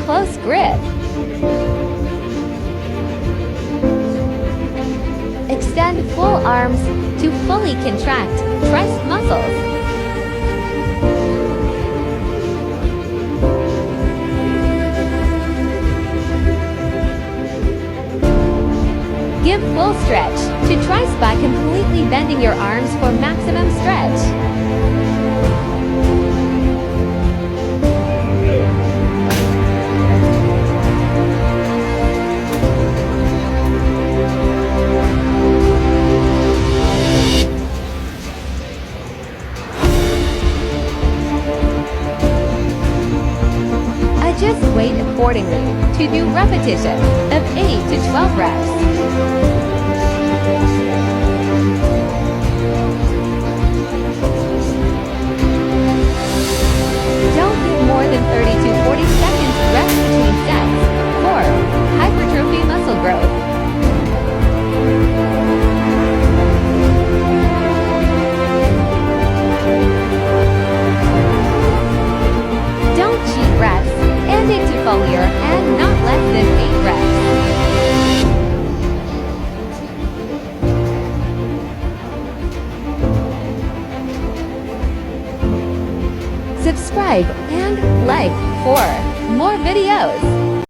close grip. Extend full arms to fully contract tricep muscles. Give full stretch to tricep by completely bending your arms for maximum stretch. Adjust weight accordingly to do repetitions of 8 to 12 reps. Don't give more than 30 to 40 seconds rest between sets for hypertrophy muscle growth. Don't cheat reps. Aiming to failure and not less than 8 reps. Subscribe and like for more videos.